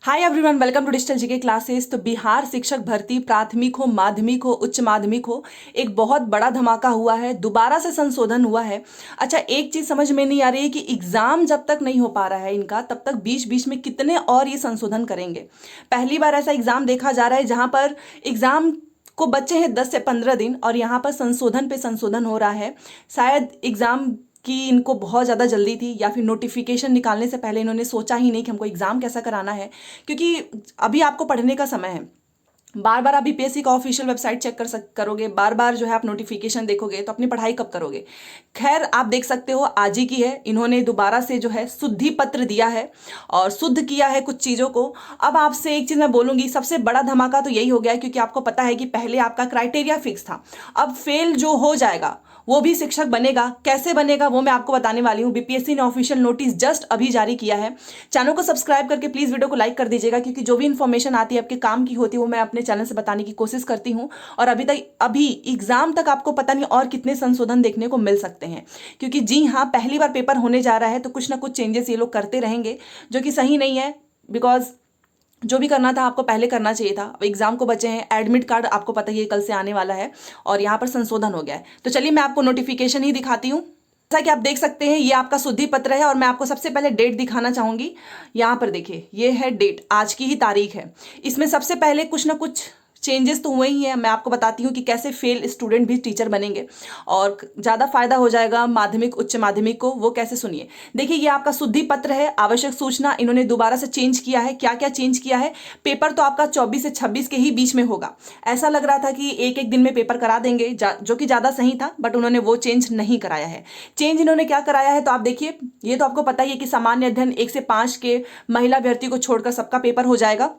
Hi everyone, welcome to digital GK classes. तो बिहार शिक्षक भर्ती प्राथमिक हो, माध्यमिक हो, उच्च माध्यमिक हो, एक बहुत बड़ा धमाका हुआ है। दोबारा से संशोधन हुआ है। अच्छा, एक चीज समझ में नहीं आ रही है कि एग्जाम जब तक नहीं हो पा रहा है इनका, तब तक बीच बीच में कितने और ये संशोधन करेंगे। पहली बार ऐसा एग्जाम देखा जा रहा है जहां पर एग्जाम को बच्चे हैं 10 से 15 दिन और यहाँ पर संशोधन पे संशोधन हो रहा है। शायद एग्जाम कि इनको बहुत ज़्यादा जल्दी थी, या फिर नोटिफिकेशन निकालने से पहले इन्होंने सोचा ही नहीं कि हमको एग्ज़ाम कैसा कराना है। क्योंकि अभी आपको पढ़ने का समय है। बार बार आप बीपीएससी का ऑफिशियल वेबसाइट चेक करोगे, बार बार जो है आप नोटिफिकेशन देखोगे, तो अपनी पढ़ाई कब करोगे। खैर, आप देख सकते हो आज ही की है, इन्होंने दोबारा से जो है शुद्धि पत्र दिया है और शुद्ध किया है कुछ चीज़ों को। अब आपसे एक चीज़ मैं बोलूंगी, सबसे बड़ा धमाका तो यही हो गया है, क्योंकि आपको पता है कि पहले आपका क्राइटेरिया फिक्स था। अब फेल जो हो जाएगा वो भी शिक्षक बनेगा। कैसे बनेगा वो मैं आपको बताने वाली हूँ। बीपीएससी ने ऑफिशियल नोटिस जस्ट अभी जारी किया है। चैनल को सब्सक्राइब करके प्लीज वीडियो को लाइक कर दीजिएगा, क्योंकि जो भी इन्फॉर्मेशन आती है आपके काम की होती है वो मैं अपने चैनल से बताने की कोशिश करती हूँ। और अभी एग्जाम तक आपको पता नहीं और कितने संशोधन देखने को मिल सकते हैं, क्योंकि जी हाँ, पहली बार पेपर होने जा रहा है तो कुछ ना कुछ चेंजेस ये लोग करते रहेंगे, जो कि सही नहीं है। बिकॉज जो भी करना था आपको पहले करना चाहिए था। अब एग्जाम को बचे हैं, एडमिट कार्ड आपको पता ही है कल से आने वाला है और यहाँ पर संशोधन हो गया है। तो चलिए मैं आपको नोटिफिकेशन ही दिखाती हूँ। जैसा कि आप देख सकते हैं, ये आपका शुद्धि पत्र है और मैं आपको सबसे पहले डेट दिखाना चाहूंगी। यहाँ पर देखिए, ये है डेट, आज की ही तारीख है। इसमें सबसे पहले कुछ ना कुछ चेंजेस तो हुए ही हैं। मैं आपको बताती हूँ कि कैसे फेल स्टूडेंट भी टीचर बनेंगे और ज़्यादा फायदा हो जाएगा माध्यमिक उच्च माध्यमिक को। वो कैसे, सुनिए। देखिए, ये आपका शुद्धि पत्र है। आवश्यक सूचना इन्होंने दोबारा से चेंज किया है। क्या क्या चेंज किया है? पेपर तो आपका 24 से 26 के ही बीच में होगा। ऐसा लग रहा था कि एक एक दिन में पेपर करा देंगे, जो कि ज़्यादा सही था, बट उन्होंने वो चेंज नहीं कराया है। चेंज इन्होंने क्या कराया है तो आप देखिए, ये तो आपको पता ही है कि सामान्य अध्ययन 1 से 5 के महिला अभ्यर्थी को छोड़कर सबका पेपर हो जाएगा।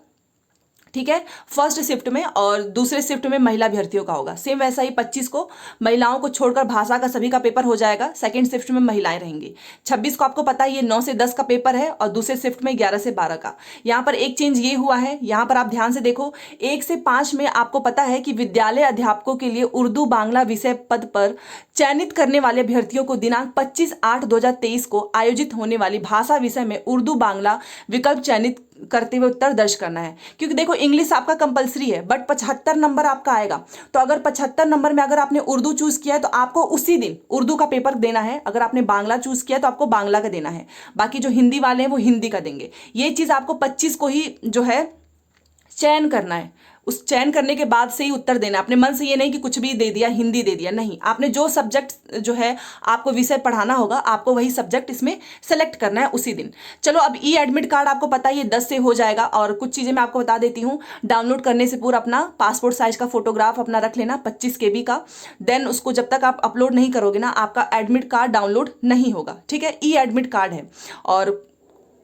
ठीक है, फर्स्ट शिफ्ट में, और दूसरे शिफ्ट में महिला अभ्यर्थियों का होगा। सेम वैसा ही 25 को महिलाओं को छोड़कर भाषा का सभी का पेपर हो जाएगा। सेकंड शिफ्ट में महिलाएं रहेंगी। 26 को आपको पता है ये 9 से 10 का पेपर है और दूसरे शिफ्ट में 11 से 12 का। यहाँ पर एक चेंज ये हुआ है, यहाँ पर आप ध्यान से देखो, 1 से 5 में आपको पता है कि विद्यालय अध्यापकों के लिए उर्दू बांग्ला विषय पद पर चयनित करने वाले अभ्यर्थियों को दिनांक 25/8/2023 को आयोजित होने वाली भाषा विषय में उर्दू बांग्ला विकल्प चयनित करते हुए उत्तर दर्ज करना है। क्योंकि देखो, इंग्लिश आपका कंपलसरी है, बट 75 नंबर आपका आएगा। तो अगर 75 नंबर में अगर आपने उर्दू चूज किया है तो आपको उसी दिन उर्दू का पेपर देना है। अगर आपने बांग्ला चूज किया तो आपको बांग्ला का देना है। बाकी जो हिंदी वाले हैं वो हिंदी का देंगे। ये चीज आपको 25 को ही जो है चयन करना है। उस चयन करने के बाद से ही उत्तर देना है। अपने मन से ये नहीं कि कुछ भी दे दिया, हिंदी दे दिया, नहीं। आपने जो सब्जेक्ट जो है आपको विषय पढ़ाना होगा, आपको वही सब्जेक्ट इसमें सेलेक्ट करना है उसी दिन। चलो, अब ई एडमिट कार्ड आपको पता है ये 10 से हो जाएगा। और कुछ चीजें मैं आपको बता देती हूँ। डाउनलोड करने से पूरा अपना पासपोर्ट साइज का फोटोग्राफ अपना रख लेना, 25 KB का। देन उसको जब तक आप अपलोड नहीं करोगे ना, आपका एडमिट कार्ड डाउनलोड नहीं होगा। ठीक है, ई एडमिट कार्ड है और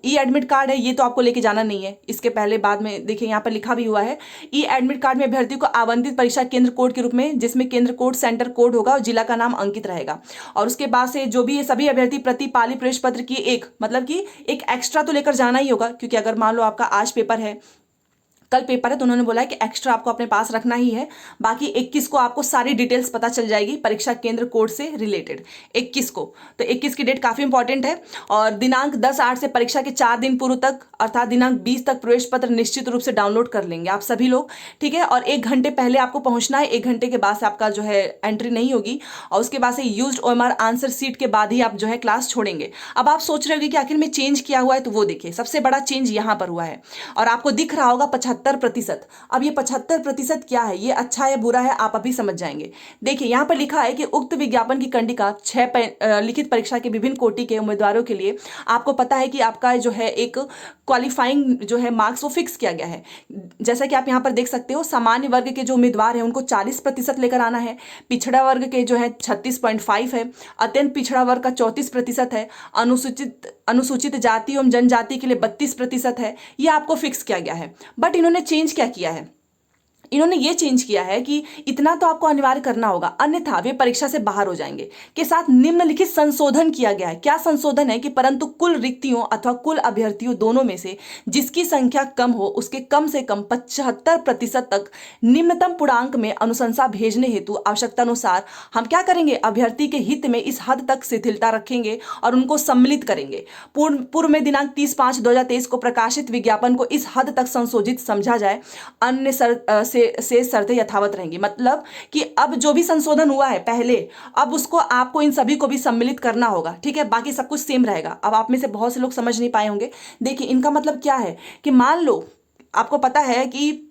ई एडमिट कार्ड है, ये तो आपको लेके जाना नहीं है। इसके पहले बाद में देखिए, यहाँ पर लिखा भी हुआ है, ई एडमिट कार्ड में अभ्यर्थी को आवंटित परीक्षा केंद्र कोड के रूप में, जिसमें केंद्र कोड सेंटर कोड होगा और जिला का नाम अंकित रहेगा। और उसके बाद से जो भी ये सभी अभ्यर्थी प्रति पाली प्रवेश पत्र की एक, मतलब कि एक एक्स्ट्रा तो लेकर जाना ही होगा। क्योंकि अगर मान लो आपका आज पेपर है, कल पेपर है, तो उन्होंने बोला है कि एक्स्ट्रा आपको अपने पास रखना ही है। बाकी 21 को आपको सारी डिटेल्स पता चल जाएगी परीक्षा केंद्र कोड से रिलेटेड। 21 को, तो 21 की डेट काफी इंपॉर्टेंट है। और दिनांक 10/8 से परीक्षा के 4 दिन पूर्व तक, अर्थात दिनांक 20 तक प्रवेश पत्र निश्चित रूप से डाउनलोड कर लेंगे आप सभी लोग। ठीक है, और 1 घंटे पहले आपको पहुंचना है। 1 घंटे के बाद से आपका जो है एंट्री नहीं होगी और उसके बाद से यूज्ड OMR आंसर सीट के बाद ही आप जो है क्लास छोड़ेंगे। अब आप सोच रहे होगे कि आखिर में चेंज किया हुआ है, तो वो देखिए, सबसे बड़ा चेंज यहाँ पर हुआ है और आपको दिख रहा होगा 75%। अब ये 75% क्या है, ये अच्छा है बुरा है, आप अभी समझ जाएंगे। देखिए, यहाँ पर लिखा है कि उक्त विज्ञापन की कंडिका 6 लिखित परीक्षा के विभिन्न कोटि के उम्मीदवारों के लिए आपको पता है कि आपका जो है एक क्वालिफाइंग जो है मार्क्स वो फिक्स किया गया है। जैसा कि आप यहाँ पर देख सकते हो, सामान्य वर्ग के जो उम्मीदवार हैं उनको 40% लेकर आना है। पिछड़ा वर्ग के जो है 36.5 है। अत्यंत पिछड़ा वर्ग का 34% है। अनुसूचित जाति एवं जनजाति के लिए 32% है। ये आपको फिक्स किया गया है। बट इन्होंने चेंज क्या किया है, इन्होंने ये चेंज किया है कि इतना तो आपको अनिवार्य करना होगा, अन्यथा वे परीक्षा से बाहर हो जाएंगे। के साथ निम्नलिखित संशोधन किया गया है। क्या संशोधन है कि परंतु कुल रिक्तियों अथवा कुल अभ्यर्थियों दोनों में से जिसकी संख्या कम हो उसके कम से कम 75% तक निम्नतम पूर्णांक में अनुशंसा भेजने हेतु आवश्यकतानुसार हम क्या करेंगे, अभ्यर्थी के हित में इस हद तक शिथिलता रखेंगे और उनको सम्मिलित करेंगे। पूर्व में दिनांक 30/5/2023 को प्रकाशित विज्ञापन को इस हद तक संशोधित समझा जाए, अन्य से शर्तें यथावत रहेंगी। मतलब कि अब जो भी संशोधन हुआ है पहले, अब उसको आपको इन सभी को भी सम्मिलित करना होगा, ठीक है, बाकी सब कुछ सेम रहेगा। अब आप में से बहुत से लोग समझ नहीं पाए होंगे। देखिए इनका मतलब क्या है कि मान लो आपको पता है कि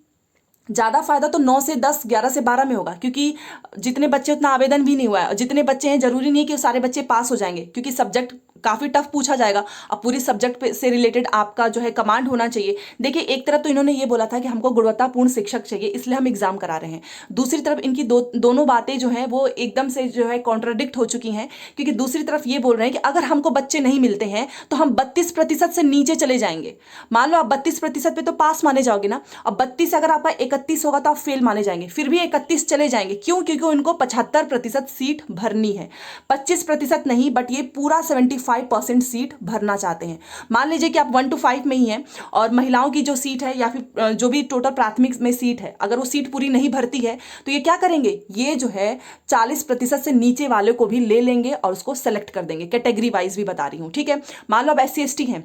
ज़्यादा फायदा तो 9 से 10, 11 से 12 में होगा, क्योंकि जितने बच्चे उतना आवेदन भी नहीं हुआ है, और जितने बच्चे हैं जरूरी नहीं है कि सारे बच्चे पास हो जाएंगे, क्योंकि सब्जेक्ट काफ़ी टफ पूछा जाएगा। अब पूरी सब्जेक्ट से रिलेटेड आपका जो है कमांड होना चाहिए। देखिए एक तरफ तो इन्होंने ये बोला था कि हमको गुणवत्तापूर्ण शिक्षक चाहिए, इसलिए हम एग्जाम करा रहे हैं। दूसरी तरफ इनकी दोनों बातें जो हैं वो एकदम से जो है कॉन्ट्राडिक्ट हो चुकी हैं, क्योंकि दूसरी तरफ ये बोल रहे हैं कि अगर हमको बच्चे नहीं मिलते हैं तो हम 32% से नीचे चले जाएंगे। मान लो आप 32% पे तो पास माने जाओगे ना, अब 32 से अगर आपका 31 होगा तो आप फेल माने जाएंगे, फिर भी 31 चले जाएंगे। क्यों? क्योंकि उनको 75% सीट भरनी है, 25% नहीं, बट ये पूरा 75% सीट भरना चाहते हैं। मान लीजिए कि आप 1 to 5 में ही हैं और महिलाओं की जो सीट है या फिर जो भी टोटल प्राथमिक में सीट है, अगर वो सीट पूरी नहीं भरती है तो ये क्या करेंगे, ये जो है 40% से नीचे वाले को भी ले लेंगे और उसको सेलेक्ट कर देंगे। कैटेगरी वाइज भी बता रही हूँ, ठीक है। मान लो आप SC/ST हैं,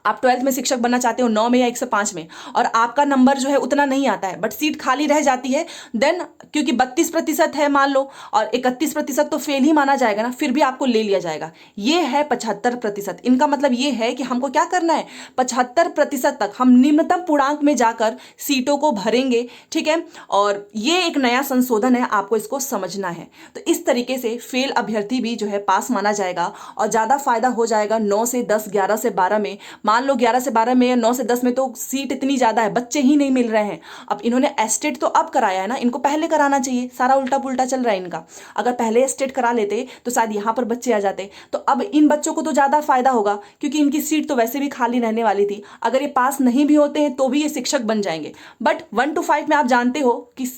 आप 12th में शिक्षक बनना चाहते हो 9 में या 105 में, और आपका नंबर जो है उतना नहीं आता है, बट सीट खाली रह जाती है, देन क्योंकि 32% है मान लो और 31% तो फेल ही माना जाएगा ना, फिर भी आपको ले लिया जाएगा। ये है 75%। इनका मतलब ये है कि हमको क्या करना है, 75% तक हम निम्नतम पूर्णांक में जाकर सीटों को भरेंगे, ठीक है। और ये एक नया संशोधन है, आपको इसको समझना है। तो इस तरीके से फेल अभ्यर्थी भी जो है पास माना जाएगा और ज़्यादा फायदा हो जाएगा 9 से 10, 11 से 12 में। मान लो 11 से 12 में या 9 से 10 में तो सीट इतनी ज़्यादा है, बच्चे ही नहीं मिल रहे हैं। अब इन्होंने एस्टेट तो अब कराया है ना, इनको पहले कराना चाहिए, सारा उल्टा पुल्टा चल रहा है इनका। अगर पहले एस्टेट करा लेते तो शायद यहाँ पर बच्चे आ जाते, तो अब इन बच्चों को तो ज़्यादा फायदा होगा, क्योंकि इनकी सीट तो वैसे भी खाली रहने वाली थी। अगर ये पास नहीं भी होते हैं तो भी ये शिक्षक बन जाएंगे। बट 1 to 5 में आप जानते हो कि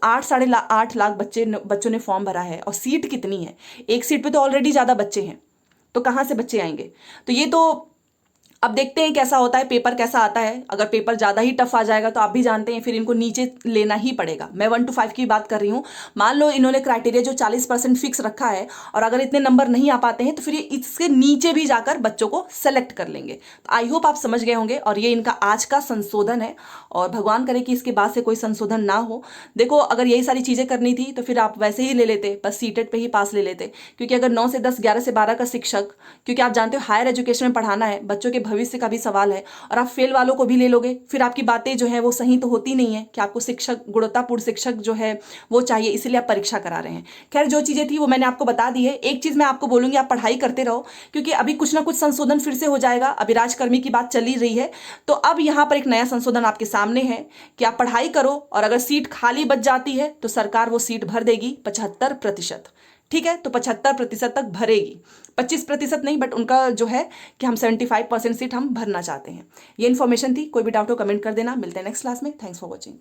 8 लाख बच्चों ने फॉर्म भरा है, और सीट कितनी है, एक सीट पे तो ऑलरेडी ज़्यादा बच्चे हैं, तो कहाँ से बच्चे आएंगे। तो ये तो अब देखते हैं कैसा होता है, पेपर कैसा आता है। अगर पेपर ज़्यादा ही टफ आ जाएगा तो आप भी जानते हैं फिर इनको नीचे लेना ही पड़ेगा। मैं 1 to 5 की बात कर रही हूँ। मान लो इन्होंने क्राइटेरिया जो 40% फिक्स रखा है, और अगर इतने नंबर नहीं आ पाते हैं तो फिर ये इसके नीचे भी जाकर बच्चों को सेलेक्ट कर लेंगे। तो आई होप आप समझ गए होंगे, और ये इनका आज का संशोधन है, और भगवान करे कि इसके बाद से कोई संशोधन ना हो। देखो अगर यही सारी चीज़ें करनी थी तो फिर आप वैसे ही ले लेते, बस सीटेट पे ही पास ले लेते, क्योंकि अगर 9 से 10, 11 से 12 का शिक्षक, क्योंकि आप जानते हो हायर एजुकेशन में पढ़ाना है, बच्चों के भविष्य का भी सवाल है, और आप फेल वालों को भी ले लोगे, फिर आपकी बातें जो है वो सही तो होती नहीं है कि आपको शिक्षक, गुणवत्तापूर्ण शिक्षक जो है वो चाहिए, इसलिए आप परीक्षा करा रहे हैं। खैर जो चीज़ें थी वो मैंने आपको बता दी है। एक चीज़ मैं आपको बोलूंगी, आप पढ़ाई करते रहो, क्योंकि अभी कुछ ना कुछ संशोधन फिर से हो जाएगा। अभी राजकर्मी की बात चली रही है, तो अब यहाँ पर एक नया संशोधन आपके सामने है कि आप पढ़ाई करो, और अगर सीट खाली बच जाती है तो सरकार वो सीट भर देगी 75%, ठीक है। तो 75% तक भरेगी, 25% नहीं, बट उनका जो है कि हम 75% सीट हम भरना चाहते हैं। ये इन्फॉर्मेशन थी। कोई भी डाउट हो कमेंट कर देना। मिलते हैं नेक्स्ट क्लास में। Thanks for watching.